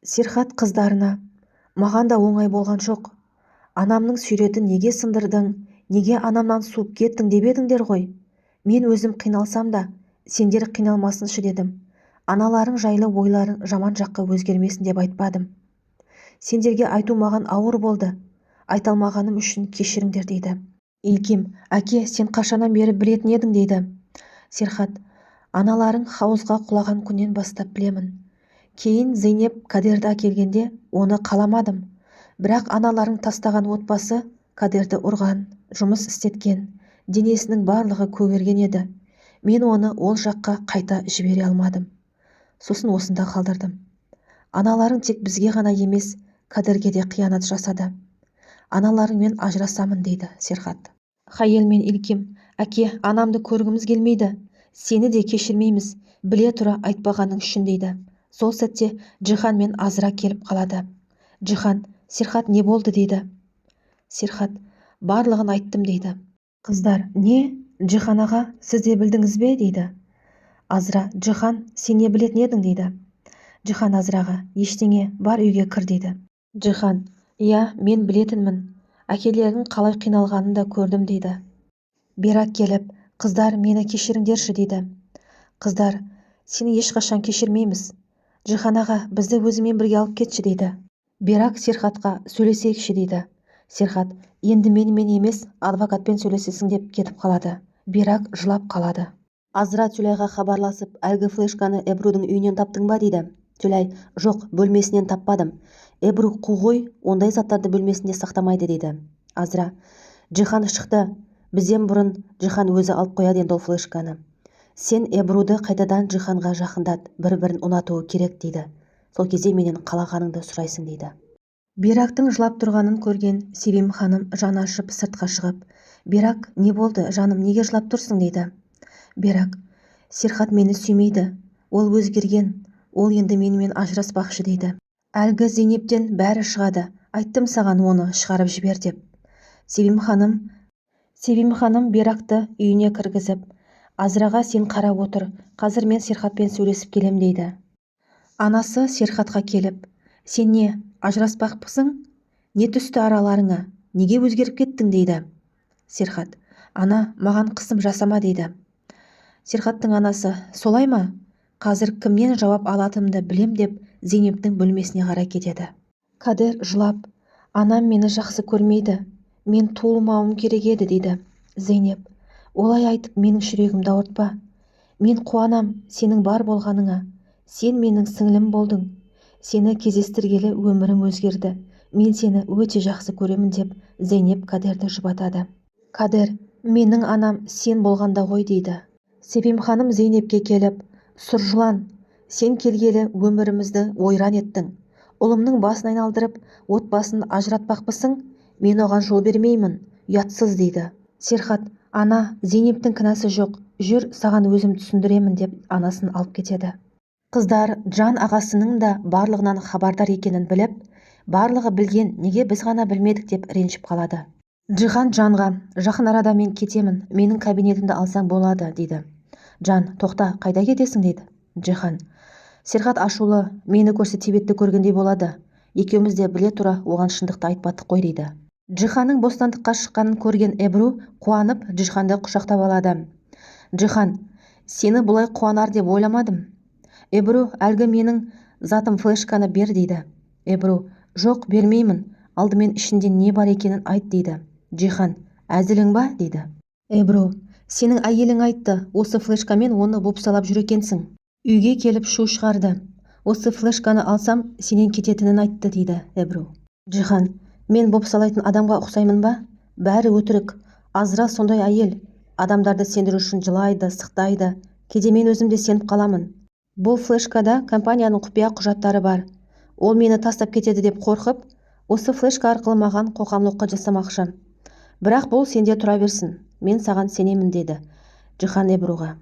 Серхат қыздарына: маған да оңай болған жоқ. Анамның суретін неге сындырдың, неге анамнан суып кеттің деп едіңдер ғой. Мен өзім қиналсам да, сендер қиналмасыншы дедім. Аналарың жайлы ойларың жаман жаққа өзгермесін деп айтпадым. Сендерге айту маған ауыр болды. Айта алмағаным үшін кешіріңдер дейді. Илким: әке, сен қашаннан бері білетін едің дейді. Серхат: аналарың хауызға құлаған күннен бастап білемін. Кейін Зейнеп Кадерді әкелгенде оны қаламадым. Бірақ аналарың тастаған отбасы Кадерді ұрған, жұмыс істеткен, денесінің барлығы көгерген еді. Мен оны ол жаққа қайта жібере алмадым. Сосын осында қалдырдым. Аналарың тек бізге ғана емес, Кадерге де қиянат жасады. Аналарыңмен ажырасамын дейді Серхат. Хайел мен Илким: әке, анамды көргіміз келмейді. Сені де кешірмейміз, біле тұра айтпағаның үшін дейді. Сол сәтте Джихан мен Азра келіп қалады. Джихан: Серхат не болды дейді. Серхат: барлығын айттым дейді. Қыздар: не? Джихан аға, сіз де білдіңіз бе дейді. Азра: Джихан, сен не білетін едің дейді. Джихан Азраға: ештеңе, бар үйге кір дейді. Джихан: иә, мен білетінмін. Әкелердің қалай қиналғанын да көрдім дейді. Берак келіп: қыздар, мені кешіріңдерші дейді. Қыздар: сені ешқашан кешірмейміз. Джихан аға, бізді өзімен бірге алып кетші дейді. Берак Серхатқа: сөйлесейікші дейді. Серхат: енді менімен емес, адвокатпен сөйлесесің деп кетіп қалады. Берак жылап қалады. Азра Түлайға хабарласып: әлгі флешканы Эбрудың үйінен таптың ба дейді. Түлай: жоқ, бөлмесінен таппадым. Эбру қу ғой, ондай заттарды бөлмесінде сақтамайды дейді. Азра: Джихан шықты. Бізден бұрын Джихан өзі алып қояды енді ол флешканы. Сен Эбруді қайтадан Джиханға жақындат, бір-бірін ұнатуы керек дейді. Сол кезде менен қалағаныңды сұрайсың дейді. Берактың жылап тұрғанын көрген Севим ханым жаны ашып сыртқа шығып: Берак, не болды, жаным, неге жылап тұрсың дейді. Берак: Серхат мені сүймейді, ол өзгерген, ол енді менімен ажыраспақшы дейді. Әлгі Зейнептен бәрі шығады, айттым саған оны шығарып жібер деп. Севим ханым Беракты үйіне кіргізіп: Азраға сен қарап отыр, қазір мен Серхатпен сөйлесіп келем дейді. Анасы Серхатқа келіп: сен не, ажыраспақпысың? Не түсті араларыңа? Неге өзгеріп кеттің дейді. Серхат: ана, маған қысым жасама дейді. Серхаттың анасы: солай ма? Қазір кімнен жауап алатынымды білем деп Зейнептің бөлмесіне қарай кетеді. Кадер жылап: анам мені жақсы көрмейді, мен туылмауым керек еді дейді. Зейнеп: олай айтып менің жүрегімді ауыртпа. Мен қуанам сенің бар болғаныңа. Сен менің сіңлім болдың. Сені кездестіргелі өмірім өзгерді. Мен сені өте жақсы көремін деп Зейнеп Кадерді жұбатады. Кадер: менің анам сен болғанда ғой дейді. Севим ханым Зейнепке келіп: сұр жылан, сен келгелі өмірімізді ойран еттің. Ұлымның басын айналдырып, отбасын ажыратпақпысың? Мен оған жол бермеймін, ұятсыз дейді. Серхат: ана, Зейнептің кінәсі жоқ, жүр, саған өзім түсіндіремін деп анасын алып кетеді. Қыздар Джан ағасының да барлығынан хабардар екенін біліп, барлығы білген, неге біз ғана білмедік деп ренжіп қалады. Джихан Джанға: жақын арада мен кетемін, менің кабинетімді алсаң болады дейді. Джан: тоқта, қайда кетесің дейді. Джихан: Серхат ашулы, мені көрсе Тибетті көргендей болады. Екеуміз де біле тұра оған шындықты айтпадық қой дейді. Джиханның бостандыққа шыққанын көрген Эбру қуанып Джиханды құшақтап алады. Джихан: сені бұлай қуанар деп ойламадым. Эбру: әлгі менің затым, флешканы бер дейді. Эбру: жоқ, бермеймін, алдымен ішінде не бар екенін айт дейді. Джихан: әзілің ба дейді. Эбру: сенің әйелің айтты, осы флешкамен оны бопсалап жүр екенсің. Үйге келіп шу шығарды. Осы флешканы алсам сенен кететінін айтты дейді Эбру. Джихан: мен бопсалайтын адамға ұқсаймын ба? Бәрі өтірік. Азра сондай әйел. Адамдарды сендіру үшін жылайды, сықтайды. Кейде мен өзім де сеніп қаламын. Бұл флешкада компанияның құпия құжаттары бар. Ол мені тастап кетеді деп қорқып, осы флешка арқылы маған қоқаң-лоққы жасамақшы. Бірақ бұл сенде тұра берсін. Мен саған сенемін деді Джихан Эбруға.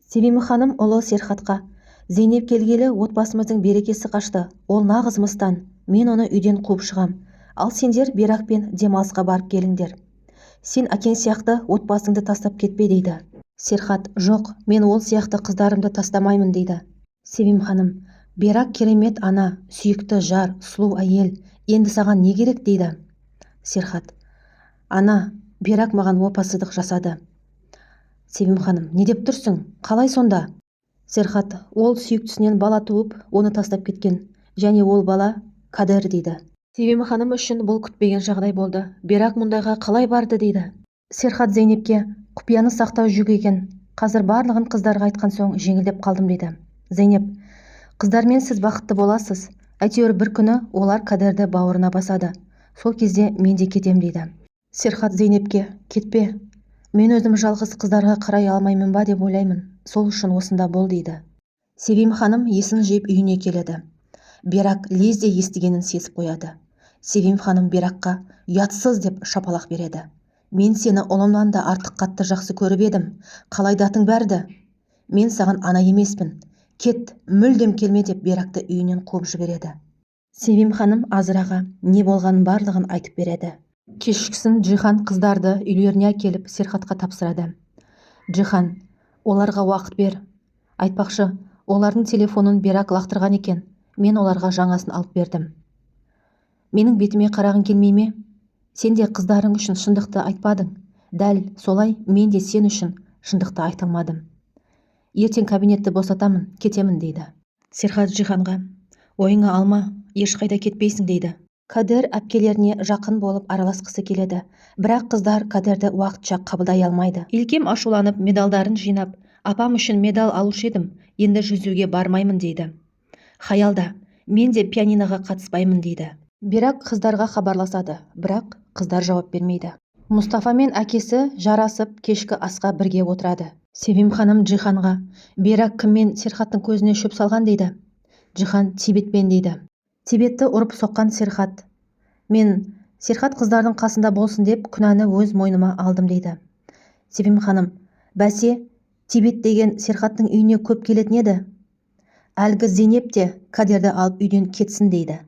Севим ханым ұлы Серхатқа: Зейнеп келгелі отбасымыздың берекесі қашты. Ол нағыз мыстан. Мен оны үйден қуып шығам. Ал сендер Беракпен демалысқа барып келіңдер. Сен әкең сияқты отбасыңды тастап кетпе дейді. Серхат: жоқ, мен ол сияқты қыздарымды тастамаймын дейді. Севим ханым: Берак керемет ана, сүйікті жар, сұлу әйел, енді саған не керек дейді. Серхат: ана, Берак маған опасыздық жасады. Себім ханым: не деп тұрсың, қалай сонда? Серхат: ол сүйіктісінен бала туып, оны тастап кеткен, және ол бала Кадер дейді. Себім ханым үшін бұл күтпеген жағдай болды. Берак мұндайға қалай барды дейді. Серхат Зейнепке: құпияны сақтау жүк екен. Қазір барлығын қыздарға айтқан соң жеңілдеп қалдым дейді. Зейнеп: қыздармен сіз бақытты боласыз. Әйтеуір бір күні олар Кадерді бауырына басады. Сол кезде мен де кетем дейді. Серхат Зейнепке: кетпе. Мен өзім жалғыз қыздарға қарай алмаймын ба деп ойлаймын. Сол үшін осында бол дейді. Себим ханым есін жиып үйіне келеді. Берак лезде естігенін сезіп қояды. Себим ханым Беракқа ұятсыз деп шапалақ береді. Мен сені ұлымнан да артық қатты жақсы көріп едім. Қалай датың бәрді? Мен саған ана емеспін. Кет, мүлдем келме деп Беракты үйінен қуып жібереді. Себим ханым Азыраға не болғанын барлығын айтып береді. Кешкісін Джихан қыздарды үйлеріне әкеліп Серхатқа тапсырады. Джихан: оларға уақыт бер. Айтпақшы, олардың телефонын Берак лақтырған екен. Мен оларға жаңасын алып бердім. Менің бетіме қарағың келмей ме? Сен де қыздарың үшін шындықты айтпадың. Дәл солай мен де сен үшін шындықты айта алмадым. Ертең кабинетті босатамын, кетемін дейді. Серхат Джиханға: ойыңа алма, ешқайда кетпейсің дейді. Кадер әпкелеріне жақын болып араласқысы келеді, бірақ қыздар Кадерді уақытша қабылдай алмайды. Илкем ашуланып медалдарын жинап: апам үшін медал алушы едім, енді жүзуге бармаймын дейді. Хаялда: мен де пианиноға қатыспаймын дейді. Берак қыздарға хабарласады, бірақ қыздар жауап бермейді. Мұстафа мен әкесі жарасып кешкі асқа бірге отырады. Себим ханым Джиханға: Берак кіммен Серхаттың көзіне шөп салған дейді. Джихан: Тибетпен дейді. Тибетті ұрып соққан Серхат: мен Серхат қыздардың қасында болсын деп күнәні өз мойныма алдым дейді. Себим ханым: бәсе, Тибет деген Серхаттың үйіне көп келетін еді. Әлгі Зейнеп те Кадерді алып үйден кетсін дейді.